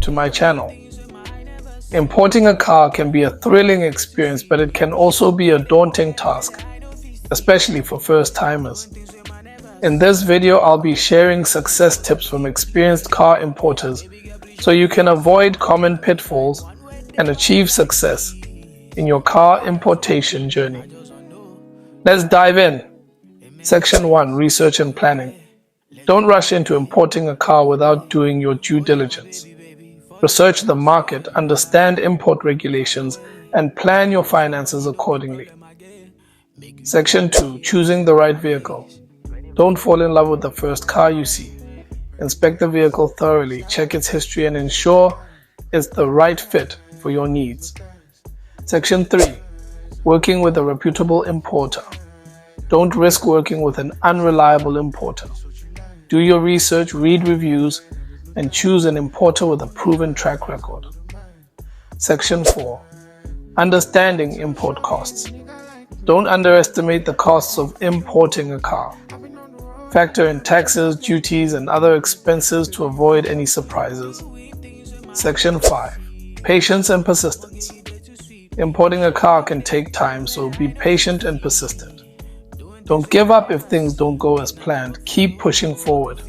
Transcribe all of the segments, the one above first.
to my channel. Importing a car can be a thrilling experience, but it can also be a daunting task, especially for first-timers. In this video, I'll be sharing success tips from experienced car importers so you can avoid common pitfalls and achieve success in your car importation journey. Let's dive in. Section 1. Research and planning. Don't rush into importing a car without doing your due diligence. Research the market, understand import regulations, and plan your finances accordingly. Section 2. Choosing the right vehicle. Don't fall in love with the first car you see. Inspect the vehicle thoroughly, check its history, and ensure it's the right fit for your needs. Section 3. Working with a reputable importer. Don't risk working with an unreliable importer. Do your research, read reviews, and choose an importer with a proven track record. Section 4. Understanding import costs. Don't underestimate the costs of importing a car. Factor in taxes, duties, and other expenses to avoid any surprises. Section 5. Patience and persistence. Importing a car can take time, so be patient and persistent. Don't give up if things don't go as planned. Keep pushing forward.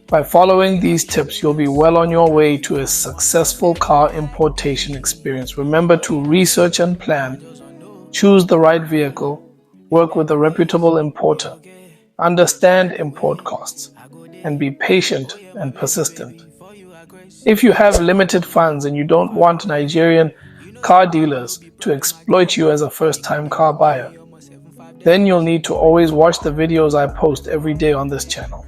By following these tips, you'll be well on your way to a successful car importation experience. Remember to research and plan, choose the right vehicle, work with a reputable importer, understand import costs, and be patient and persistent. If you have limited funds and you don't want Nigerian car dealers to exploit you as a first-time car buyer, then you'll need to always watch the videos I post every day on this channel.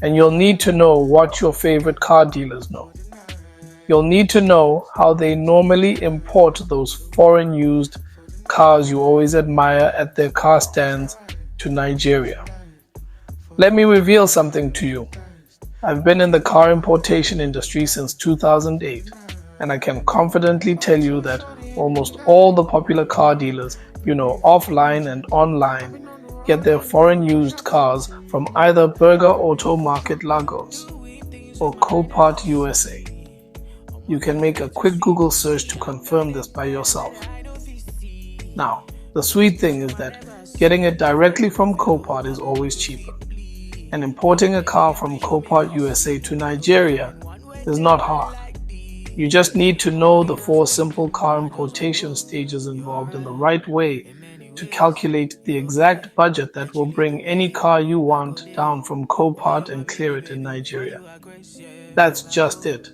And you'll need to know what your favorite car dealers know. You'll need to know how they normally import those foreign used cars you always admire at their car stands to Nigeria. Let me reveal something to you. I've been in the car importation industry since 2008, and I can confidently tell you that almost all the popular car dealers you know offline and online get their foreign used cars from either Berger Auto Market Lagos or Copart USA. You can make a quick Google search to confirm this by yourself. Now, the sweet thing is that getting it directly from Copart is always cheaper, and importing a car from Copart USA to Nigeria is not hard. You just need to know the 4 simple car importation stages involved and the right way to calculate the exact budget that will bring any car you want down from Copart and clear it in Nigeria. That's just it.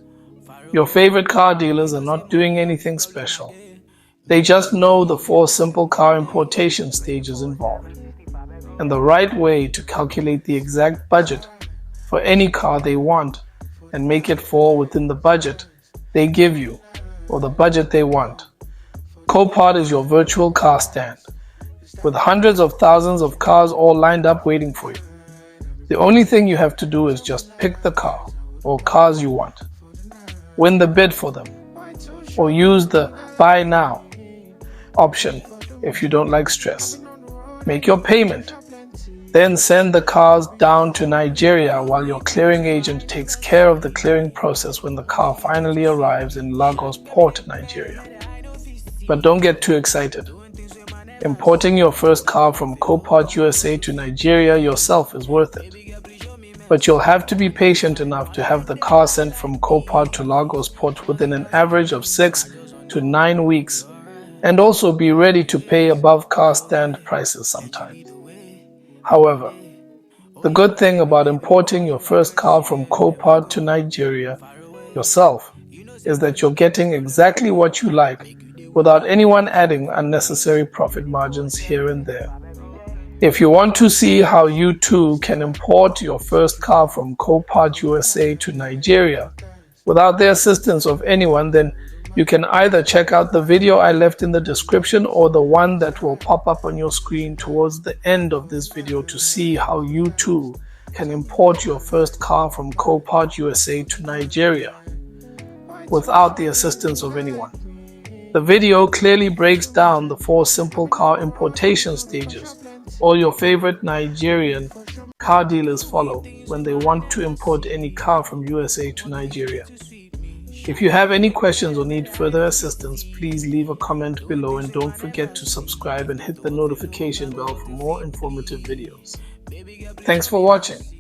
Your favorite car dealers are not doing anything special. They just know the 4 simple car importation stages involved and the right way to calculate the exact budget for any car they want and make it fall within the budget they give you or the budget they want. Copart is your virtual car stand with hundreds of thousands of cars all lined up waiting for you. The only thing you have to do is just pick the car or cars you want, win the bid for them, or use the buy now option if you don't like stress. Make your payment, then send the cars down to Nigeria while your clearing agent takes care of the clearing process when the car finally arrives in Lagos Port, Nigeria. But don't get too excited. Importing your first car from Copart USA to Nigeria yourself is worth it. But you'll have to be patient enough to have the car sent from Copart to Lagos Port within an average of 6 to 9 weeks, and also be ready to pay above car stand prices sometimes. However, the good thing about importing your first car from Copart to Nigeria yourself is that you're getting exactly what you like without anyone adding unnecessary profit margins here and there. If you want to see how you too can import your first car from Copart USA to Nigeria without the assistance of anyone, then you can either check out the video I left in the description or the one that will pop up on your screen towards the end of this video to see how you too can import your first car from Copart USA to Nigeria without the assistance of anyone. The video clearly breaks down the 4 simple car importation stages all your favorite Nigerian car dealers follow when they want to import any car from USA to Nigeria. If you have any questions or need further assistance, please leave a comment below and don't forget to subscribe and hit the notification bell for more informative videos. Thanks for watching.